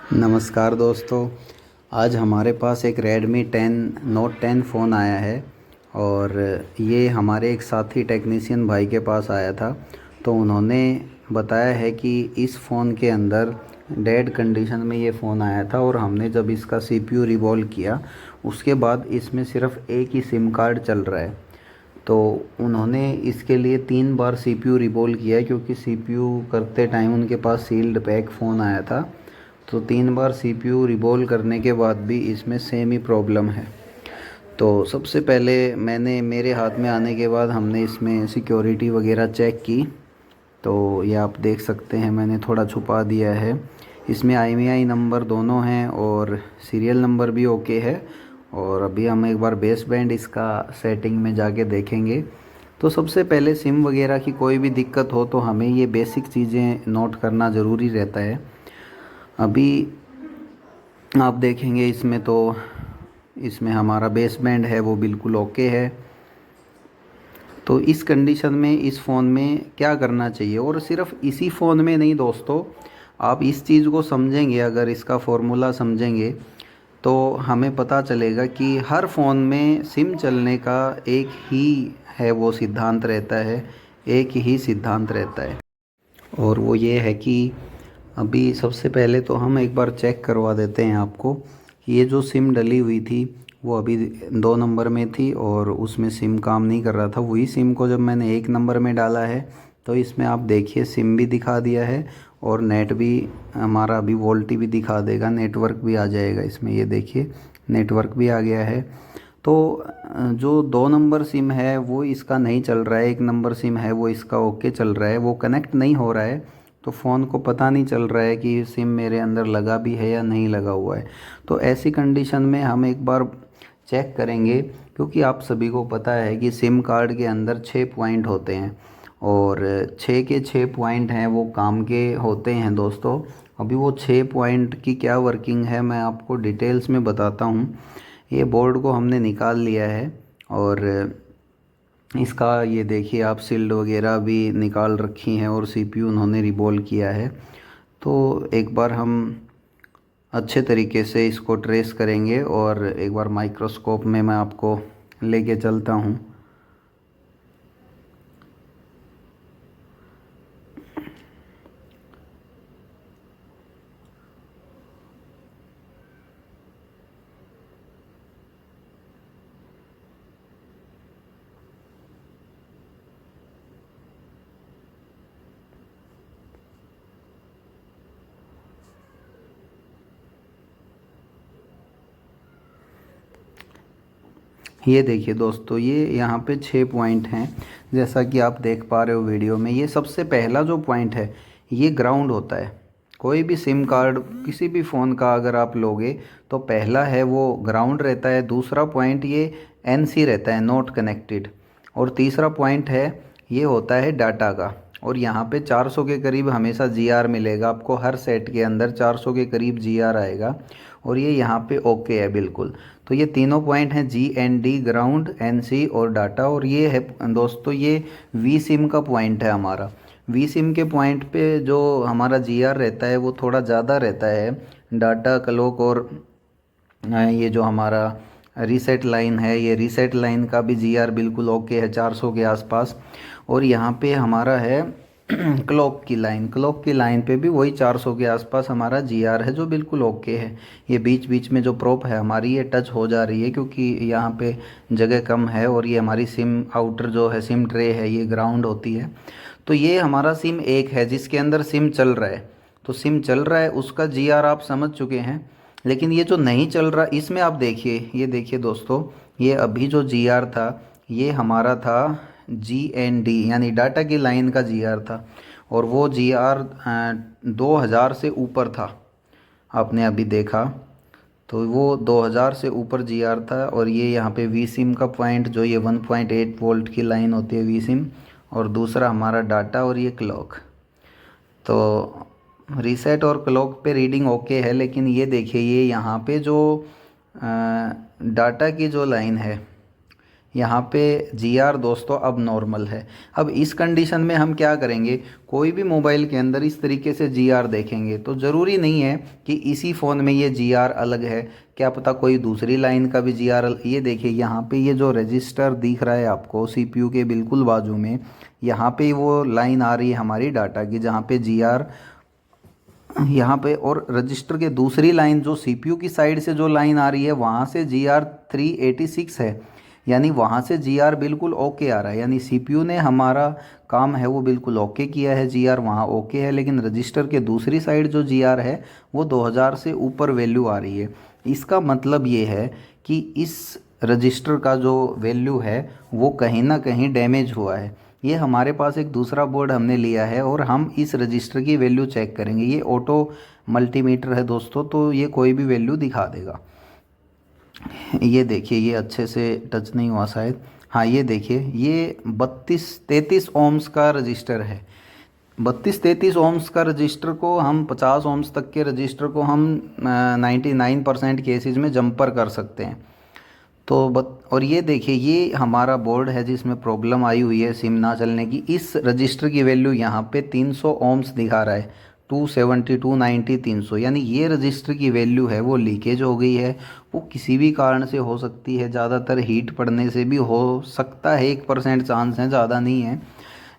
नमस्कार दोस्तों। आज हमारे पास एक Redmi 10 Note 10 फ़ोन आया है और ये हमारे एक साथी टेक्नीशियन भाई के पास आया था। तो उन्होंने बताया है कि इस फ़ोन के अंदर डेड कंडीशन में ये फ़ोन आया था और हमने जब इसका CPU रिवॉल्व किया उसके बाद इसमें सिर्फ़ एक ही सिम कार्ड चल रहा है। तो उन्होंने इसके लिए 3 बार CPU रिवॉल्व किया है क्योंकि CPU करते टाइम उनके पास सील्ड पैक फ़ोन आया था। तो 3 बार CPU रिवॉल्व करने के बाद भी इसमें सेम ही प्रॉब्लम है। तो सबसे पहले मेरे हाथ में आने के बाद हमने इसमें सिक्योरिटी वगैरह चेक की। तो ये आप देख सकते हैं, मैंने थोड़ा छुपा दिया है। इसमें IMEI नंबर दोनों हैं और सीरियल नंबर भी ओके है। और अभी हम एक बार बेस बैंड इसका सेटिंग में जाके देखेंगे। तो सबसे पहले सिम वगैरह की कोई भी दिक्कत हो तो हमें ये बेसिक चीज़ें नोट करना ज़रूरी रहता है। अभी आप देखेंगे इसमें हमारा बेस बैंड है वो बिल्कुल ओके है। तो इस कंडीशन में इस फ़ोन में क्या करना चाहिए, और सिर्फ इसी फ़ोन में नहीं दोस्तों, आप इस चीज़ को समझेंगे, अगर इसका फॉर्मूला समझेंगे तो हमें पता चलेगा कि हर फ़ोन में सिम चलने का एक ही है वो सिद्धांत रहता है, एक ही सिद्धांत रहता है। और वो ये है कि अभी सबसे पहले तो हम एक बार चेक करवा देते हैं आपको कि ये जो सिम डली हुई थी वो अभी 2 नंबर में थी और उसमें सिम काम नहीं कर रहा था। वही सिम को जब मैंने 1 नंबर में डाला है तो इसमें आप देखिए सिम भी दिखा दिया है और नेट भी हमारा अभी वोल्टी भी दिखा देगा, नेटवर्क भी आ जाएगा इसमें। ये देखिए नेटवर्क भी आ गया है। तो जो 2 नंबर सिम है वो इसका नहीं चल रहा है, 1 नंबर सिम है वो इसका ओके चल रहा है, वो कनेक्ट नहीं हो रहा है। तो फ़ोन को पता नहीं चल रहा है कि सिम मेरे अंदर लगा भी है या नहीं लगा हुआ है। तो ऐसी कंडीशन में हम एक बार चेक करेंगे, क्योंकि आप सभी को पता है कि सिम कार्ड के अंदर 6 पॉइंट होते हैं और 6 के 6 पॉइंट हैं वो काम के होते हैं दोस्तों। अभी वो 6 पॉइंट की क्या वर्किंग है मैं आपको डिटेल्स में बताता हूँ। ये बोर्ड को हमने निकाल लिया है और इसका ये देखिए आप सील्ड वगैरह भी निकाल रखी हैं और CPU उन्होंने रिवॉल्व किया है। तो एक बार हम अच्छे तरीके से इसको ट्रेस करेंगे और एक बार माइक्रोस्कोप में मैं आपको लेके चलता हूँ। ये देखिए दोस्तों, ये यहाँ पे 6 पॉइंट हैं जैसा कि आप देख पा रहे हो वीडियो में। ये सबसे पहला जो पॉइंट है ये ग्राउंड होता है। कोई भी सिम कार्ड किसी भी फ़ोन का अगर आप लोगे तो पहला है वो ग्राउंड रहता है, दूसरा पॉइंट ये NC रहता है, नॉट कनेक्टेड, और तीसरा पॉइंट है ये होता है डाटा का। और यहाँ पे 400 के करीब हमेशा GR मिलेगा आपको, हर सेट के अंदर 400 के करीब GR आएगा और ये यहाँ पे ओके है बिल्कुल। तो ये तीनों पॉइंट हैं GND, ग्राउंड, NC और डाटा। और ये है दोस्तों ये वी सिम का पॉइंट है हमारा। वी सिम के पॉइंट पे जो हमारा GR रहता है वो थोड़ा ज़्यादा रहता है। डाटा, क्लॉक और ये जो हमारा रीसेट लाइन है, ये रीसेट लाइन का भी GR बिल्कुल ओके है 400 के आसपास। और यहाँ पे हमारा है क्लॉक की लाइन पे भी वही 400 के आसपास हमारा GR है जो बिल्कुल ओके है। ये बीच बीच में जो प्रोप है हमारी ये टच हो जा रही है क्योंकि यहाँ पे जगह कम है और ये हमारी सिम आउटर जो है सिम ट्रे है ये ग्राउंड होती है। तो ये हमारा सिम एक है जिसके अंदर सिम चल रहा है। तो सिम चल रहा है उसका GR आप समझ चुके हैं। लेकिन ये जो नहीं चल रहा इसमें आप देखिए, ये देखिए दोस्तों, ये अभी जो GR था ये हमारा था GND यानी डाटा की लाइन का GR था और वो GR 2000 से ऊपर था। आपने अभी देखा तो वो 2000 से ऊपर GR था। और ये यहाँ पे वी सिम का पॉइंट जो ये 1.8 वोल्ट की लाइन होती है वी सिम, और दूसरा हमारा डाटा और ये क्लॉक। तो रीसेट और क्लॉक पे रीडिंग ओके है, लेकिन ये देखिए ये यहाँ पे जो डाटा की जो लाइन है यहाँ पे GR दोस्तों अब नॉर्मल है। अब इस कंडीशन में हम क्या करेंगे, कोई भी मोबाइल के अंदर इस तरीके से GR देखेंगे तो ज़रूरी नहीं है कि इसी फ़ोन में ये GR अलग है, क्या पता कोई दूसरी लाइन का भी GR। ये देखिए यहाँ पे ये जो रजिस्टर दिख रहा है आपको CPU के बिल्कुल बाजू में, यहाँ पे वो लाइन आ रही है हमारी डाटा की, जहाँ पे GR यहाँ पे, और रजिस्टर के दूसरी लाइन जो CPU की साइड से जो लाइन आ रही है वहाँ से GR 386 है, यानी वहाँ से GR बिल्कुल ओके आ रहा है, यानी CPU ने हमारा काम है वो बिल्कुल ओके किया है, GR वहाँ ओके है। लेकिन रजिस्टर के दूसरी साइड जो GR है वो 2000 से ऊपर वैल्यू आ रही है। इसका मतलब ये है कि इस रजिस्टर का जो वैल्यू है वो कहीं ना कहीं डैमेज हुआ है। ये हमारे पास एक दूसरा बोर्ड हमने लिया है और हम इस रजिस्टर की वैल्यू चेक करेंगे। ये ऑटो मल्टीमीटर है दोस्तों, तो ये कोई भी वैल्यू दिखा देगा। ये देखिए, ये अच्छे से टच नहीं हुआ शायद, हाँ ये देखिए, ये 32-33 ओम्स का रजिस्टर है। 32-33 ओम्स का रजिस्टर को हम 50 ओम्स तक के रजिस्टर को हम 99% केसेस में जंपर कर सकते हैं। और ये देखिए, ये हमारा बोर्ड है जिसमें प्रॉब्लम आई हुई है सिम ना चलने की। इस रजिस्टर की वैल्यू यहाँ पे 300 ओम्स दिखा रहा है, 270, 290, 300, यानी ये रजिस्टर की वैल्यू है वो लीकेज हो गई है। वो किसी भी कारण से हो सकती है, ज़्यादातर हीट पड़ने से भी हो सकता है, 1% चांस है, ज़्यादा नहीं है।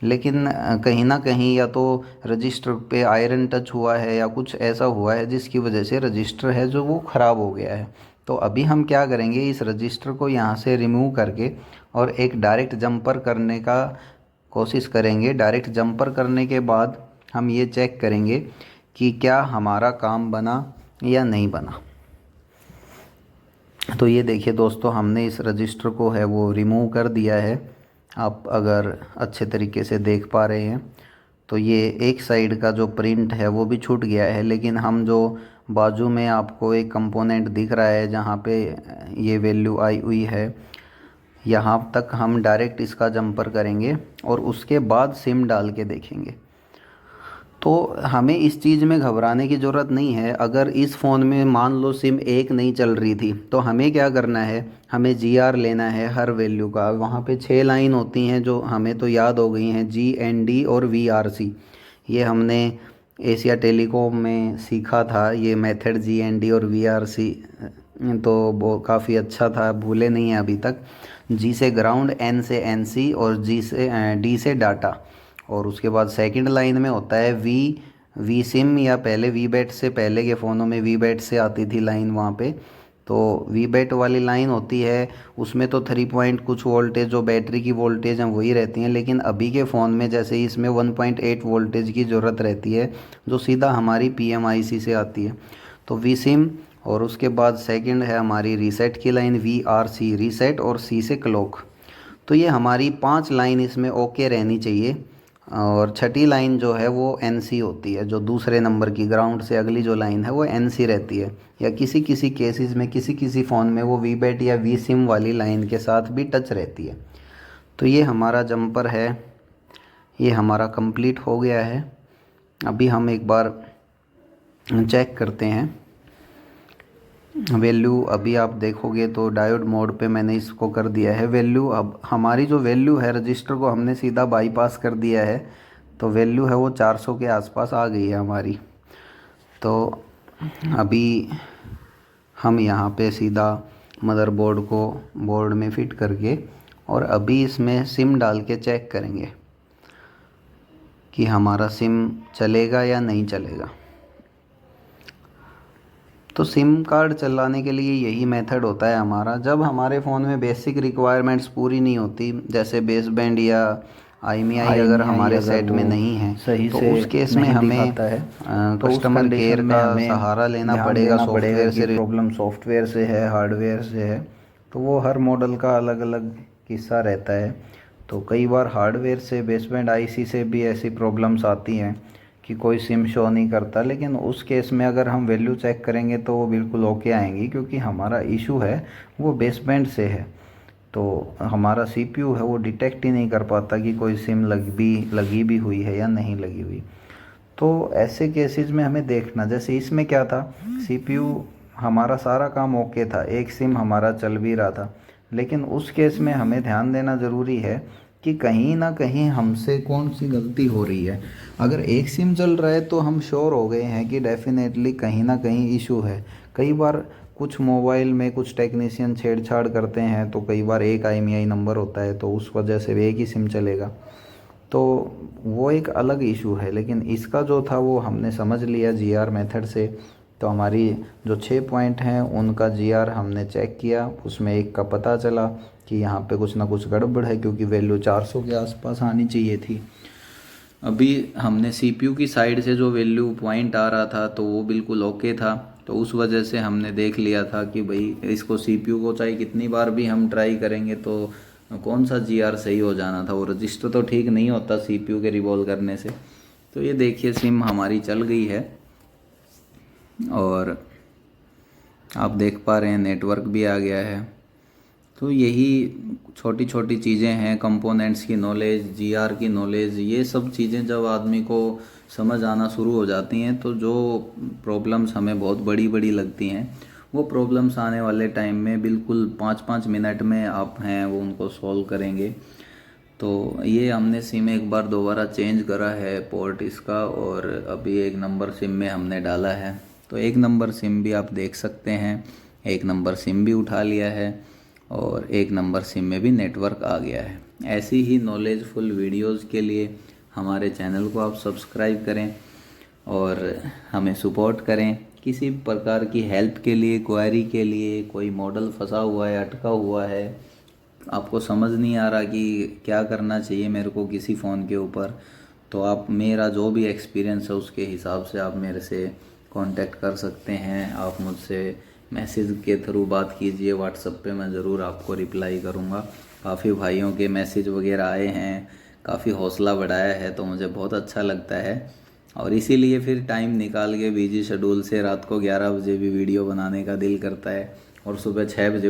लेकिन कहीं ना कहीं या तो रजिस्टर पे आयरन टच हुआ है या कुछ ऐसा हुआ है जिसकी वजह से रजिस्टर है जो वो ख़राब हो गया है। तो अभी हम क्या करेंगे, इस रजिस्टर को यहाँ से रिमूव करके और एक डायरेक्ट जंपर करने का कोशिश करेंगे। डायरेक्ट जंपर करने के बाद हम ये चेक करेंगे कि क्या हमारा काम बना या नहीं बना। तो ये देखिए दोस्तों, हमने इस रजिस्टर को है वो रिमूव कर दिया है। आप अगर अच्छे तरीके से देख पा रहे हैं तो ये एक साइड का जो प्रिंट है वो भी छूट गया है, लेकिन हम जो बाजू में आपको एक कंपोनेंट दिख रहा है जहाँ पे ये वैल्यू आई हुई है, यहाँ तक हम डायरेक्ट इसका जंपर करेंगे और उसके बाद सिम डाल के देखेंगे। तो हमें इस चीज़ में घबराने की ज़रूरत नहीं है। अगर इस फ़ोन में मान लो सिम एक नहीं चल रही थी तो हमें क्या करना है, हमें GR लेना है हर वैल्यू का। वहाँ पे 6 लाइन होती हैं जो हमें तो याद हो गई हैं, GND और VRC। ये हमने एशिया टेलीकॉम में सीखा था ये मेथड, GND और VRC, तो वो काफ़ी अच्छा था, भूले नहीं हैं अभी तक। G से ग्राउंड, N से NC और D से डाटा। और उसके बाद सेकंड लाइन में होता है वी सिम, या पहले वी बैट से, पहले के फ़ोनों में वी बैट से आती थी लाइन वहाँ पे। तो वी बैट वाली लाइन होती है, उसमें तो 3 पॉइंट कुछ वोल्टेज जो बैटरी की वोल्टेज हैं वही रहती हैं। लेकिन अभी के फ़ोन में जैसे इसमें 1.8 वोल्टेज की ज़रूरत रहती है जो सीधा हमारी PMIC से आती है। तो वी सिम, और उसके बाद सेकंड है हमारी रीसेट की लाइन, VRC रीसेट, और C से क्लॉक। तो ये हमारी 5 लाइन इसमें ओके रहनी चाहिए। और छठी लाइन जो है वो NC होती है, जो दूसरे नंबर की ग्राउंड से अगली जो लाइन है वो NC रहती है, या किसी किसी केसेस में किसी किसी फ़ोन में वो VBAT या VSIM वाली लाइन के साथ भी टच रहती है। तो ये हमारा जंपर है, ये हमारा कंप्लीट हो गया है। अभी हम एक बार चेक करते हैं वैल्यू। अभी आप देखोगे तो डायोड मोड पे मैंने इसको कर दिया है वैल्यू। अब हमारी जो वैल्यू है, रजिस्टर को हमने सीधा बाईपास कर दिया है, तो वैल्यू है वो 400 के आसपास आ गई है हमारी। तो अभी हम यहाँ पे सीधा मदरबोर्ड को बोर्ड में फिट करके और अभी इसमें सिम डाल के चेक करेंगे कि हमारा सिम चलेगा या नहीं चलेगा। तो सिम कार्ड चलाने के लिए यही मेथड होता है हमारा। जब हमारे फ़ोन में बेसिक रिक्वायरमेंट्स पूरी नहीं होती, जैसे बेसबैंड या IMEI अगर हमारे सेट में नहीं है, सही तो से उस केस में हमें कस्टमर केयर का सहारा लेना पड़ेगा। सॉफ्टवेयर से प्रॉब्लम सॉफ्टवेयर से है, हार्डवेयर से है, तो वो हर मॉडल का अलग अलग किस्सा रहता है। तो कई बार हार्डवेयर से, बेसबैंड IC से भी ऐसी प्रॉब्लम्स आती हैं कि कोई सिम शो नहीं करता। लेकिन उस केस में अगर हम वैल्यू चेक करेंगे तो वो बिल्कुल ओके आएंगी, क्योंकि हमारा इशू है वो बेसबैंड से है। तो हमारा CPU है वो डिटेक्ट ही नहीं कर पाता कि कोई सिम लगी भी हुई है या नहीं लगी हुई। तो ऐसे केसेस में हमें देखना, जैसे इसमें क्या था, CPU हमारा सारा काम ओके था, एक सिम हमारा चल भी रहा था, लेकिन उस केस में हमें ध्यान देना ज़रूरी है कि कहीं ना कहीं हमसे कौन सी गलती हो रही है। अगर एक सिम चल रहा है तो हम श्योर हो गए हैं कि डेफिनेटली कहीं ना कहीं इशू है। कई बार कुछ मोबाइल में कुछ टेक्नीशियन छेड़छाड़ करते हैं, तो कई बार एक IMEI नंबर होता है तो उस वजह से एक ही सिम चलेगा, तो वो एक अलग इशू है। लेकिन इसका जो था वो हमने समझ लिया GR मेथड से। तो हमारी जो 6 पॉइंट हैं उनका GR हमने चेक किया, उसमें एक का पता चला कि यहाँ पे कुछ ना कुछ गड़बड़ है, क्योंकि वैल्यू 400 के आसपास आनी चाहिए थी। अभी हमने CPU की साइड से जो वैल्यू पॉइंट आ रहा था तो वो बिल्कुल ओके था, तो उस वजह से हमने देख लिया था कि भाई इसको CPU को चाहे कितनी बार भी हम ट्राई करेंगे तो कौन सा GR सही हो जाना था, वो रजिस्टर तो ठीक नहीं होता CPU के रिवॉल्व करने से। तो ये देखिए सिम हमारी चल गई है और आप देख पा रहे हैं नेटवर्क भी आ गया है। तो यही छोटी छोटी चीज़ें हैं, कंपोनेंट्स की नॉलेज, GR की नॉलेज, ये सब चीज़ें जब आदमी को समझ आना शुरू हो जाती हैं तो जो प्रॉब्लम्स हमें बहुत बड़ी बड़ी लगती हैं वो प्रॉब्लम्स आने वाले टाइम में बिल्कुल 5-5 मिनट में आप हैं वो उनको सॉल्व करेंगे। तो ये हमने सिम एक बार दोबारा चेंज करा है पोर्ट इसका, और अभी एक नंबर सिम में हमने डाला है। तो एक नंबर सिम भी आप देख सकते हैं, एक नंबर सिम भी उठा लिया है और एक नंबर सिम में भी नेटवर्क आ गया है। ऐसी ही नॉलेजफुल वीडियोस के लिए हमारे चैनल को आप सब्सक्राइब करें और हमें सपोर्ट करें। किसी प्रकार की हेल्प के लिए, क्वेरी के लिए, कोई मॉडल फंसा हुआ है, अटका हुआ है, आपको समझ नहीं आ रहा कि क्या करना चाहिए मेरे को किसी फ़ोन के ऊपर, तो आप मेरा जो भी एक्सपीरियंस है उसके हिसाब से आप मेरे से कांटेक्ट कर सकते हैं। आप मुझसे मैसेज के थ्रू बात कीजिए, व्हाट्सएप पे मैं ज़रूर आपको रिप्लाई करूँगा। काफ़ी भाइयों के मैसेज वगैरह आए हैं, काफ़ी हौसला बढ़ाया है, तो मुझे बहुत अच्छा लगता है। और इसीलिए फिर टाइम निकाल के बिजी शेड्यूल से रात को 11 बजे भी वीडियो बनाने का दिल करता है और सुबह 6 बजे